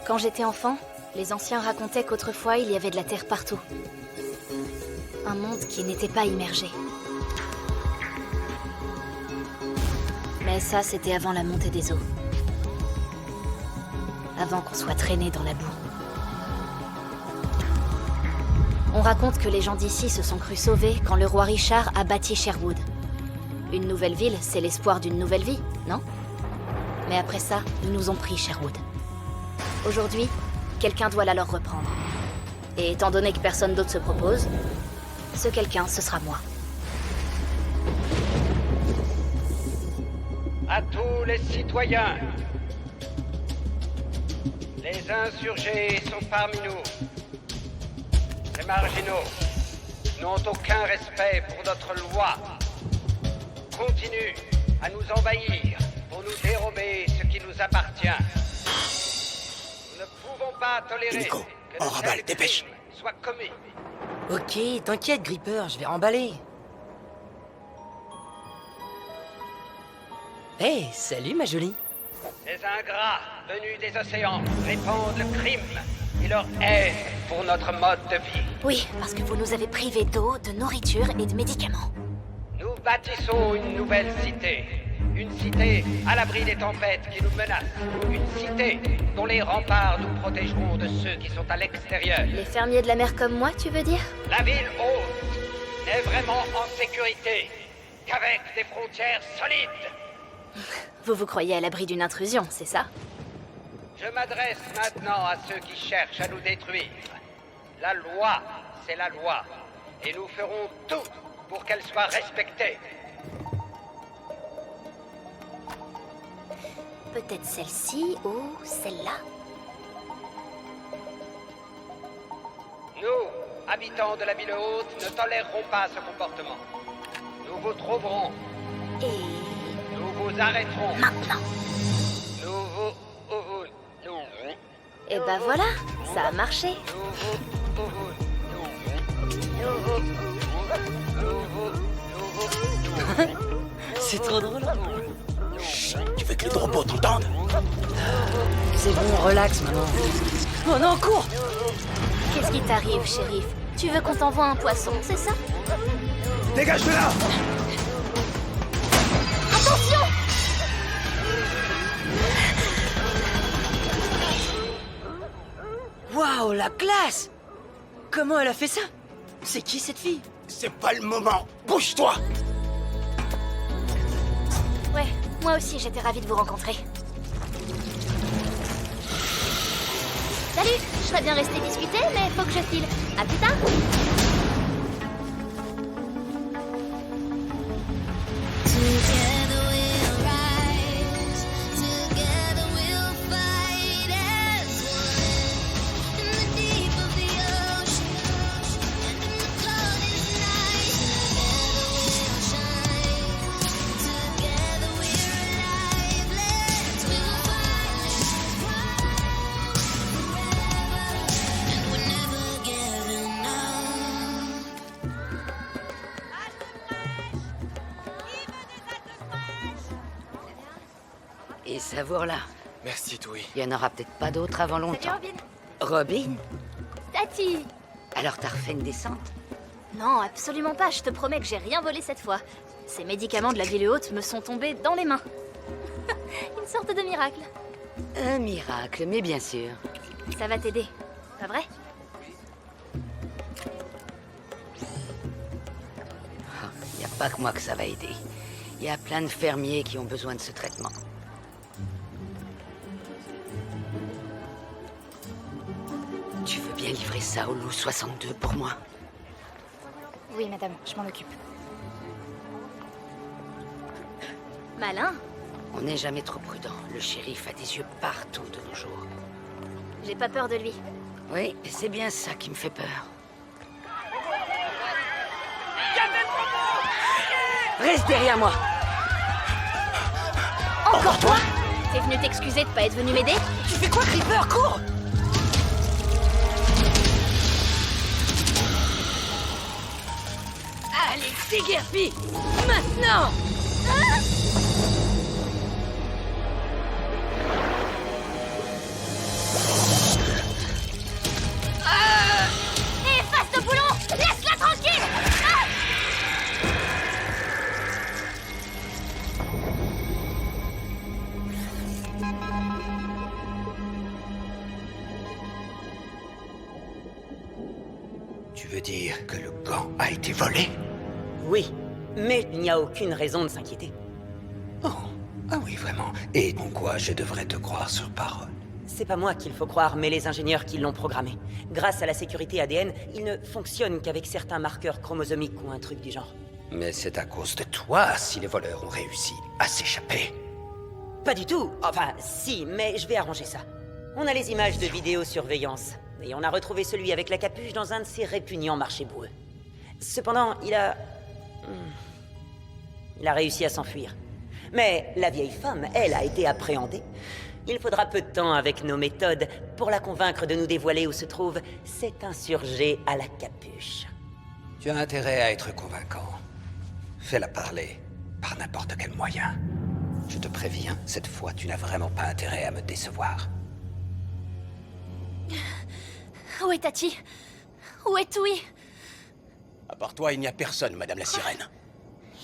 Quand j'étais enfant, les anciens racontaient qu'autrefois il y avait de la terre partout. Un monde qui n'était pas immergé. Mais ça, c'était avant la montée des eaux. Avant qu'on soit traîné dans la boue. On raconte que les gens d'ici se sont crus sauvés quand le roi Richard a bâti Sherwood. Une nouvelle ville, c'est l'espoir d'une nouvelle vie, non? Mais après ça, ils nous ont pris Sherwood. Aujourd'hui, quelqu'un doit la leur reprendre. Et étant donné que personne d'autre se propose, ce quelqu'un, ce sera moi. À tous les citoyens, les insurgés sont parmi nous. Les marginaux n'ont aucun respect pour notre loi. Continuent à nous envahir pour nous dérober ce qui nous appartient. Nous ne pouvons pas tolérer Nico, que on de remballe, tels dépêche. crimes soient commis. Ok, t'inquiète, Gripper, je vais remballer. Hey, salut ma jolie. Ces ingrats venus des océans répandent le crime et leur haine pour notre mode de vie. Oui, parce que vous nous avez privés d'eau, de nourriture et de médicaments. Nous bâtissons une nouvelle cité. Une cité à l'abri des tempêtes qui nous menacent. Une cité dont les remparts nous protégeront de ceux qui sont à l'extérieur. Les fermiers de la mer comme moi, tu veux dire? La ville haute n'est vraiment en sécurité qu'avec des frontières solides. Vous vous croyez à l'abri d'une intrusion, c'est ça? Je m'adresse maintenant à ceux qui cherchent à nous détruire. La loi, c'est la loi. Et nous ferons tout pour qu'elle soit respectée. Peut-être celle-ci ou celle-là? Nous, habitants de la ville haute, ne tolérerons pas ce comportement. Nous vous trouverons. Et... Nous vous arrêterons. maintenant? Et bah voilà, ça a marché. C'est trop drôle. Tu veux que les robots t'entendent? C'est bon, relax, maman. Oh non, cours! Qu'est-ce qui t'arrive, shérif? Tu veux qu'on t'envoie un poisson, c'est ça? Dégage de là! Attention! Waouh, la classe! Comment elle a fait ça? C'est qui cette fille? C'est pas le moment! Bouge-toi! Ouais, moi aussi j'étais ravie de vous rencontrer. Salut! Je serais bien resté discuter, mais faut que je file. À plus tard! Together we'll rise, together we'll fight as one. In the deep of the ocean, and in the coldest night, together we'll shine, together we're alive. We'll fight forever, and we're never giving up. Et savoure-la. Merci, Toui. Il y en aura peut-être pas d'autres avant Salut longtemps. Robin! Robin? Tati! Alors t'as refait une descente? Non, absolument pas, je te promets que j'ai rien volé cette fois. Ces médicaments de la ville haute me sont tombés dans les mains. Une sorte de miracle. Un miracle, mais bien sûr. Ça va t'aider, pas vrai? Il n'y a pas que moi que ça va aider. Il y a plein de fermiers qui ont besoin de ce traitement. Tu veux bien livrer ça au loup 62 pour moi? Oui, madame, je m'en occupe. Malin, On n'est jamais trop prudent. Le shérif a des yeux partout de nos jours. j'ai pas peur de lui. Oui, c'est bien ça qui me fait peur. Reste derrière moi! Encore toi? T'es venu t'excuser de pas être venu m'aider? Tu fais quoi, Creeper? Cours! Allez, déguerpis! Maintenant! veux dire que le gant a été volé? Oui, mais il n'y a aucune raison de s'inquiéter. Oh, ah oui, vraiment. Et en quoi je devrais te croire sur parole? C'est pas moi qu'il faut croire, mais les ingénieurs qui l'ont programmé. Grâce à la sécurité ADN, il ne fonctionne qu'avec certains marqueurs chromosomiques ou un truc du genre. Mais c'est à cause de toi si les voleurs ont réussi à s'échapper. Pas du tout. Enfin, si, mais je vais arranger ça. On a les images de vidéosurveillance, et on a retrouvé celui avec la capuche dans un de ces répugnants marchés boueux. Cependant, il a réussi à s'enfuir. Mais la vieille femme, elle, a été appréhendée. Il faudra peu de temps avec nos méthodes pour la convaincre de nous dévoiler où se trouve cet insurgé à la capuche. Tu as intérêt à être convaincant. Fais-la parler, par n'importe quel moyen. Je te préviens, cette fois, tu n'as vraiment pas intérêt à me décevoir. Où est Tati? Où est Tui? À part toi, il n'y a personne, Madame la Sirène.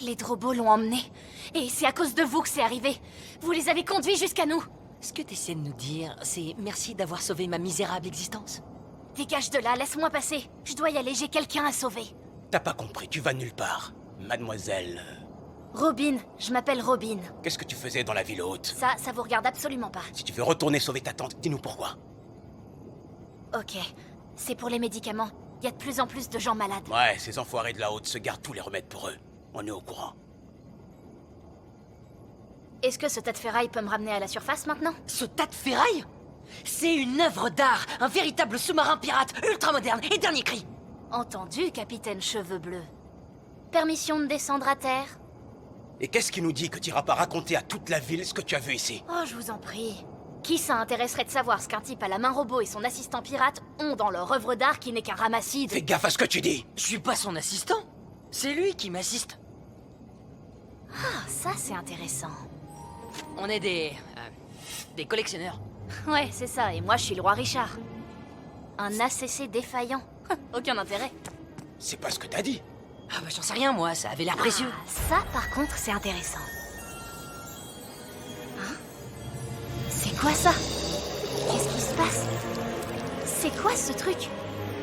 Les Drobos l'ont emmené. Et c'est à cause de vous que c'est arrivé. Vous les avez conduits jusqu'à nous. Ce que t'essaies de nous dire, c'est merci d'avoir sauvé ma misérable existence. Dégage de là, laisse-moi passer. Je dois y aller, j'ai quelqu'un à sauver. T'as pas compris, tu vas nulle part. Mademoiselle... Robin, je m'appelle Robin. Qu'est-ce que tu faisais dans la ville haute? Ça vous regarde absolument pas. Si tu veux retourner sauver ta tante, dis-nous pourquoi. Ok, c'est pour les médicaments. Il y a de plus en plus de gens malades. Ouais, ces enfoirés de la haute se gardent tous les remèdes pour eux. On est au courant. Est-ce que ce tas de ferraille peut me ramener à la surface maintenant? Ce tas de ferraille? C'est une œuvre d'art, un véritable sous-marin pirate, ultra-moderne et dernier cri. Entendu, capitaine Cheveux Bleus. Permission de descendre à terre? Et qu'est-ce qui nous dit que t'iras pas raconter à toute la ville ce que tu as vu ici? Oh, je vous en prie. Qui ça intéresserait de savoir ce qu'un type à la main robot et son assistant pirate ont dans leur œuvre d'art qui n'est qu'un ramassis de... Fais gaffe à ce que tu dis! Je suis pas son assistant. C'est lui qui m'assiste. Ah, ça c'est intéressant. On est des collectionneurs. Ouais, c'est ça, et moi je suis le roi Richard. Un ACC défaillant. Aucun intérêt. C'est pas ce que t'as dit. Ah bah j'en sais rien moi, ça avait l'air précieux. Ah, ça par contre c'est intéressant. Hein? C'est quoi ça? Qu'est-ce qui se passe? C'est quoi ce truc?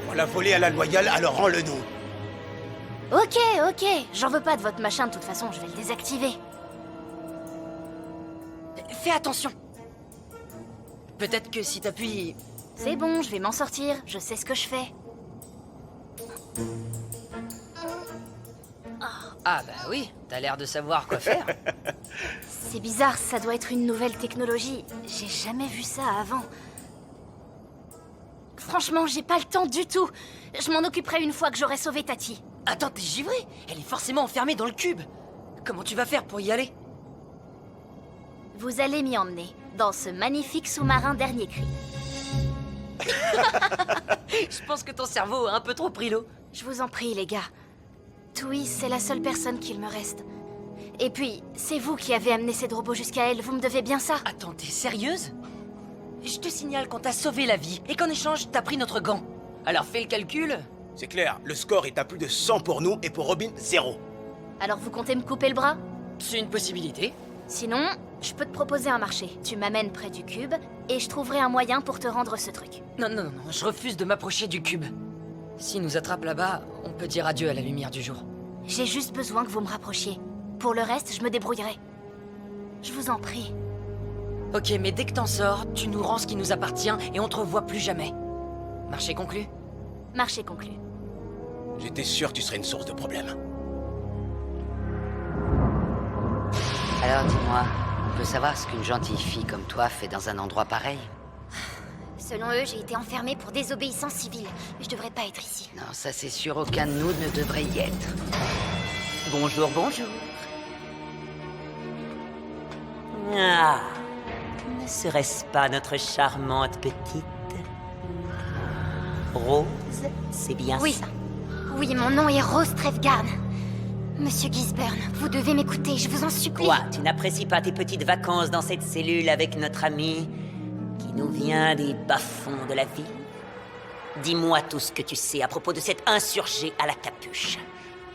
On l'a volé à la loyale, alors rends-le-nous. Ok, j'en veux pas de votre machin, de toute façon, je vais le désactiver. Fais attention. Peut-être que si t'appuies... C'est bon, je vais m'en sortir, je sais ce que je fais. Ah bah oui, t'as l'air de savoir quoi faire. C'est bizarre, ça doit être une nouvelle technologie. J'ai jamais vu ça avant. Franchement, j'ai pas le temps du tout. Je m'en occuperai une fois que j'aurai sauvé Tati. Attends, t'es givré? Elle est forcément enfermée dans le cube. Comment tu vas faire pour y aller? Vous allez m'y emmener, dans ce magnifique sous-marin dernier cri. Je pense que ton cerveau a un peu trop pris l'eau. Je vous en prie, les gars. Tui, c'est la seule personne qu'il me reste. Et puis, c'est vous qui avez amené ces robots jusqu'à elle, vous me devez bien ça. Attends, t'es sérieuse? Je te signale qu'on t'a sauvé la vie et qu'en échange, t'as pris notre gant. Alors fais le calcul. C'est clair, le score est à plus de 100 pour nous et pour Robin, 0. Alors vous comptez me couper le bras? C'est une possibilité. Sinon, je peux te proposer un marché. Tu m'amènes près du cube, et je trouverai un moyen pour te rendre ce truc. Non, je refuse de m'approcher du cube. S'il nous attrape là-bas, on peut dire adieu à la lumière du jour. J'ai juste besoin que vous me rapprochiez. Pour le reste, je me débrouillerai. Je vous en prie. Ok, mais dès que t'en sors, tu nous rends ce qui nous appartient et on te revoit plus jamais. Marché conclu? Marché conclu. J'étais sûr que tu serais une source de problème. Alors dis-moi, on peut savoir ce qu'une gentille fille comme toi fait dans un endroit pareil? Selon eux, j'ai été enfermée pour désobéissance civile. Je devrais pas être ici. Non, ça c'est sûr, aucun de nous ne devrait y être. Bonjour, bonjour. Ah, ne serait-ce pas notre charmante petite Rose? C'est bien Oui. ça. Oui, mon nom est Rose Trefgarn. Monsieur Gisburn, vous devez m'écouter, je vous en supplie. Quoi, tu n'apprécies pas tes petites vacances dans cette cellule avec notre ami qui nous vient des bas-fonds de la ville? Dis-moi tout ce que tu sais à propos de cet insurgé à la capuche.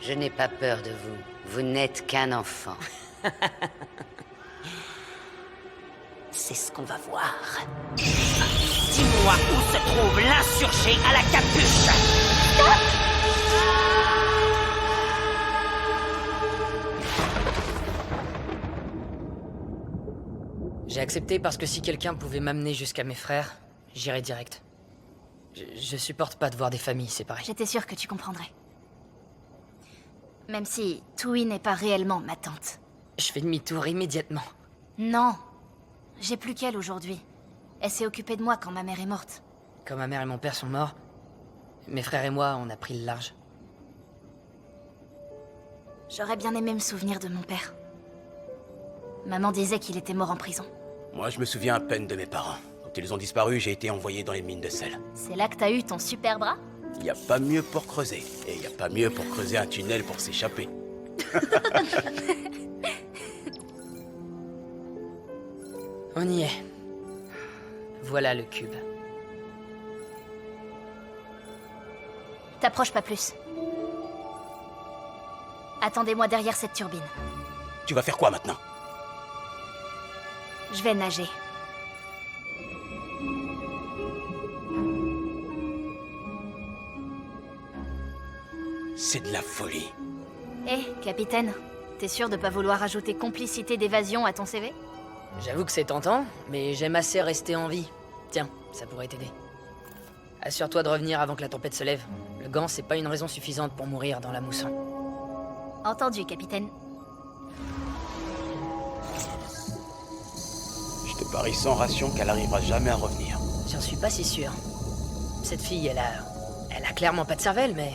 Je n'ai pas peur de vous. Vous n'êtes qu'un enfant. C'est ce qu'on va voir. Dis-moi où se trouve l'insurgé à la capuche. Stop! J'ai accepté parce que si quelqu'un pouvait m'amener jusqu'à mes frères, j'irais direct. Je supporte pas de voir des familles séparées. J'étais sûre que tu comprendrais. Même si Tui n'est pas réellement ma tante. Je fais demi-tour immédiatement. Non. J'ai plus qu'elle aujourd'hui. Elle s'est occupée de moi quand ma mère est morte. Quand ma mère et mon père sont morts, mes frères et moi, on a pris le large. J'aurais bien aimé me souvenir de mon père. Maman disait qu'il était mort en prison. Moi, je me souviens à peine de mes parents. Quand ils ont disparu, j'ai été envoyé dans les mines de sel. C'est là que t'as eu ton super bras? Il n'y a pas mieux pour creuser. Et il n'y a pas mieux pour creuser un tunnel pour s'échapper. On y est. Voilà le cube. T'approches pas plus. Attendez-moi derrière cette turbine. Tu vas faire quoi maintenant? Je vais nager. C'est de la folie. Hé, capitaine, t'es sûr de pas vouloir ajouter complicité d'évasion à ton CV? J'avoue que c'est tentant, mais j'aime assez rester en vie. Tiens, ça pourrait t'aider. Assure-toi de revenir avant que la tempête se lève. Le gant, c'est pas une raison suffisante pour mourir dans la mousson. Entendu, capitaine. Je te parie sans ration qu'elle arrivera jamais à revenir. J'en suis pas si sûr. Cette fille, elle a clairement pas de cervelle, mais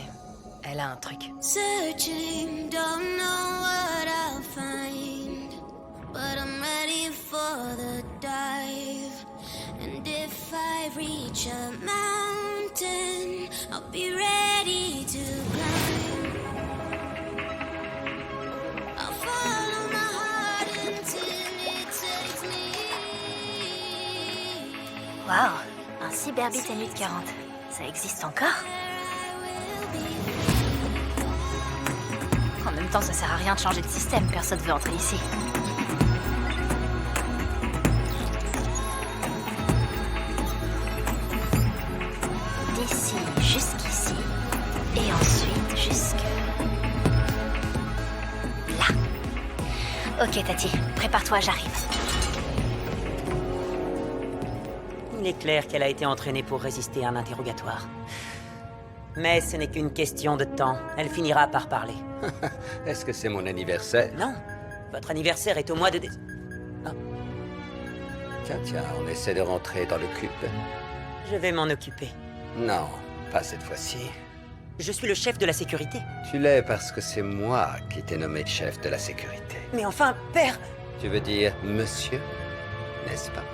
elle a un truc. Searching, don't know what I'll find, but I'm ready for the dive. And if I reach a mountain, I'll be ready to climb. I'll follow my heart until it takes me. Waouh, un Cyberbit M840. Ça existe encore? En même temps, ça sert à rien de changer de système, personne veut entrer ici. D'ici jusqu'ici, et ensuite jusque... là. Ok, Tati, prépare-toi, j'arrive. Il est clair qu'elle a été entraînée pour résister à un interrogatoire. Mais ce n'est qu'une question de temps. Elle finira par parler. Est-ce que c'est mon anniversaire? Non, votre anniversaire est au mois de Tiens, on essaie de rentrer dans le cube. Je vais m'en occuper. Non, pas cette fois-ci. Je suis le chef de la sécurité. Tu l'es parce que c'est moi qui t'ai nommé chef de la sécurité. Mais enfin, père! Tu veux dire monsieur, n'est-ce pas?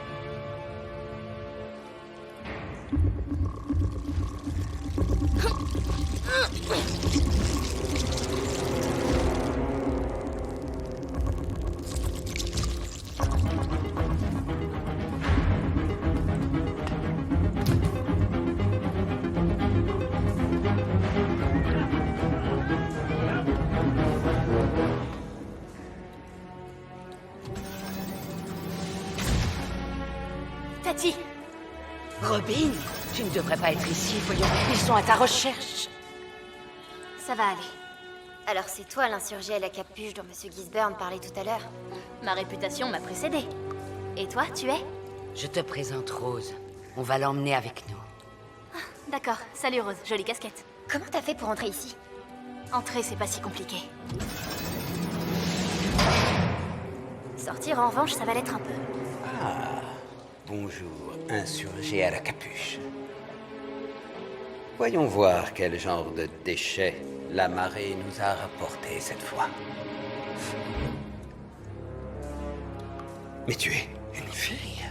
Tati! Robin, tu ne devrais pas être ici, voyons. Ils sont à ta recherche. Ça va aller. Alors c'est toi l'insurgé à la capuche dont Monsieur Gisburn parlait tout à l'heure. Ma réputation m'a précédé. Et toi, tu es? Je te présente Rose. On va l'emmener avec nous. D'accord, salut Rose, jolie casquette. Comment t'as fait pour entrer ici? Entrer, c'est pas si compliqué. Sortir, en revanche, ça va l'être un peu. Bonjour, insurgé à la capuche. Voyons voir quel genre de déchets la marée nous a rapporté cette fois. Mais tu es une fille.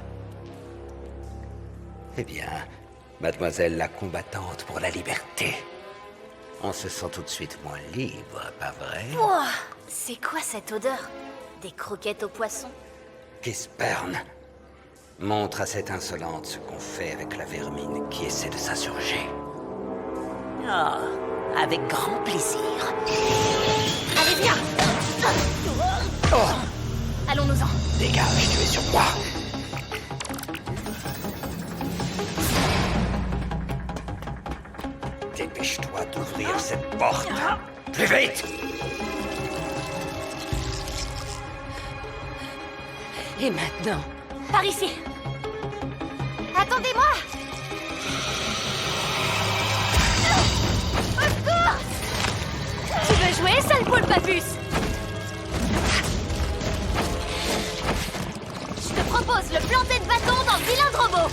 Eh bien, mademoiselle la combattante pour la liberté. On se sent tout de suite moins libre, pas vrai? Ouah, c'est quoi cette odeur? Des croquettes au poisson? Gisburn, montre à cette insolente ce qu'on fait avec la vermine qui essaie de s'insurger. Ah, avec grand plaisir. Allez, viens! Allons-nous-en. Dégage, tu es sur moi. Dépêche-toi d'ouvrir cette porte. Plus vite! Et maintenant, Par ici. Attendez-moi. Au secours! Tu veux jouer, sale poule papus? Je te propose le planter de bâton dans le cylindre robot.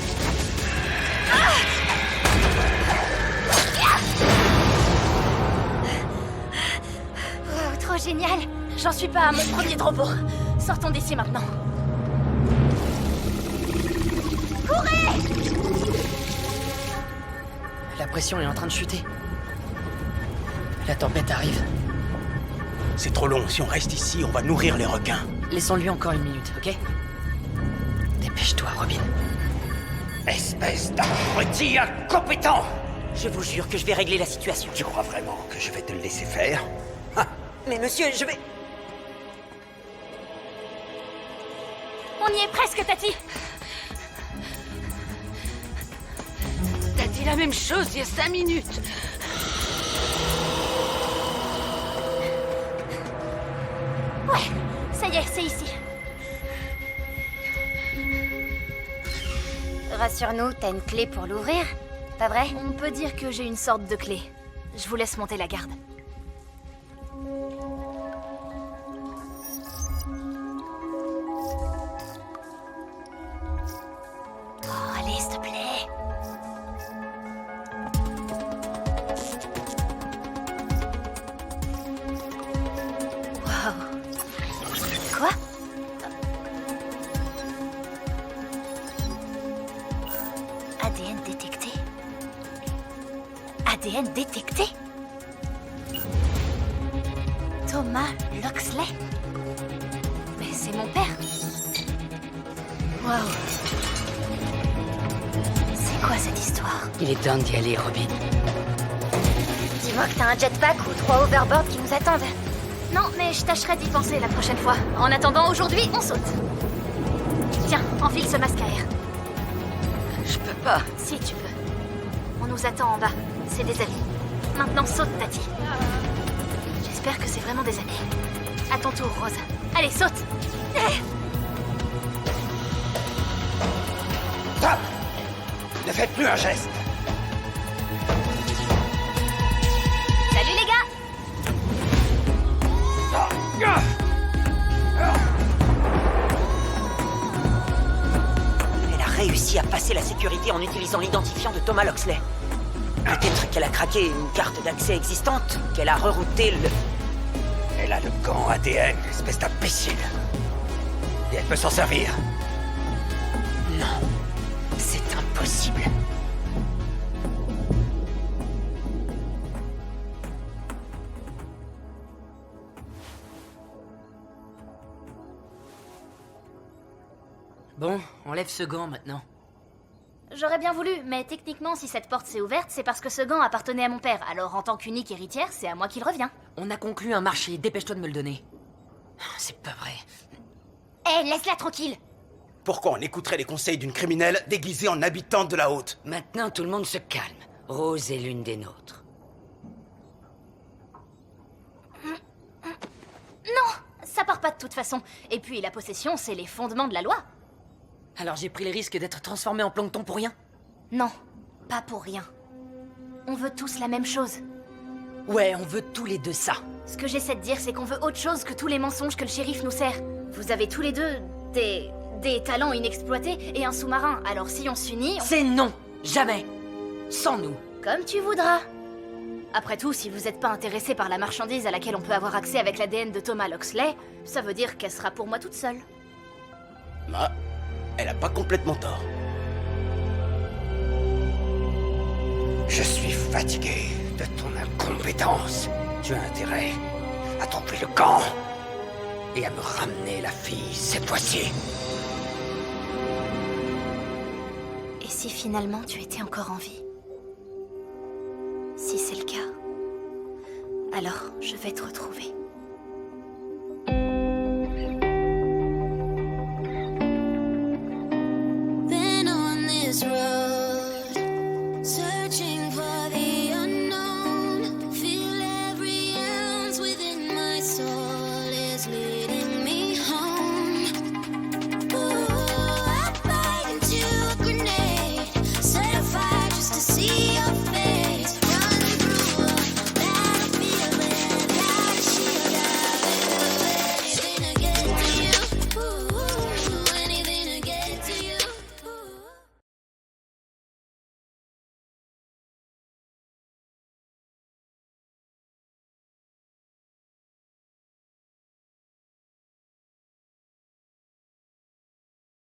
Oh, trop génial. J'en suis pas à mon premier robot. Sortons d'ici maintenant. Courez! La pression est en train de chuter. La tempête arrive. C'est trop long. Si on reste ici, on va nourrir les requins. Laissons-lui encore 1 minute, ok? Dépêche-toi, Robin. Espèce d'abruti incompétent! Je vous jure que je vais régler la situation. Tu crois vraiment que je vais te le laisser faire? Ah, Mais monsieur, je vais... On y est presque, Tati. T'as dit la même chose il y a 5 minutes. Ouais, ça y est, c'est ici. Rassure-nous, t'as une clé pour l'ouvrir, pas vrai? On peut dire que j'ai une sorte de clé. Je vous laisse monter la garde. Oh, allez, s'il te plaît. Wow. Quoi? ADN détecté. ADN détecté? Thomas Loxley? Mais c'est mon père. Waouh. C'est quoi cette histoire? Il est temps d'y aller, Robin. Dis-moi que t'as un jetpack ou 3 overboards qui nous attendent. Non, mais je tâcherai d'y penser la prochaine fois. En attendant, aujourd'hui, on saute. Tiens, enfile ce masque à air. Je peux pas. Si tu peux. On nous attend en bas. C'est des amis. Maintenant, saute, Tati. J'espère que c'est vraiment des amis. À ton tour, Rose. Allez, saute. Stop! Ne faites plus un geste! Salut les gars. Elle a réussi à passer la sécurité en utilisant l'identifiant de Thomas Loxley. Peut-être qu'elle a craqué une carte d'accès existante, qu'elle a rerouté le... Elle a le gant ADN, espèce d'imbécile. Et elle peut s'en servir. Non, c'est impossible. Bon, enlève ce gant maintenant. J'aurais bien voulu, mais techniquement, si cette porte s'est ouverte, c'est parce que ce gant appartenait à mon père. Alors, en tant qu'unique héritière, c'est à moi qu'il revient. On a conclu un marché, dépêche-toi de me le donner. C'est pas vrai. Hé, laisse-la tranquille. Pourquoi on écouterait les conseils d'une criminelle déguisée en habitante de la haute? Maintenant, tout le monde se calme. Rose est l'une des nôtres. Non, ça part pas de toute façon. Et puis, la possession, c'est les fondements de la loi. Alors j'ai pris les risques d'être transformé en plancton pour rien? Non, pas pour rien. On veut tous la même chose. Ouais, on veut tous les deux ça. Ce que j'essaie de dire, c'est qu'on veut autre chose que tous les mensonges que le shérif nous sert. Vous avez tous les deux des talents inexploités et un sous-marin. Alors si on s'unit, C'est non! Jamais! Sans nous! comme tu voudras. Après tout, si vous n'êtes pas intéressé par la marchandise à laquelle on peut avoir accès avec l'ADN de Thomas Loxley, ça veut dire qu'elle sera pour moi toute seule. Bah, elle a pas complètement tort. Je suis fatigué de ton incompétence. Tu as intérêt à trouver le gant et à me ramener la fille cette fois-ci. Et si finalement tu étais encore en vie? Si c'est le cas, alors je vais te retrouver. Been on this road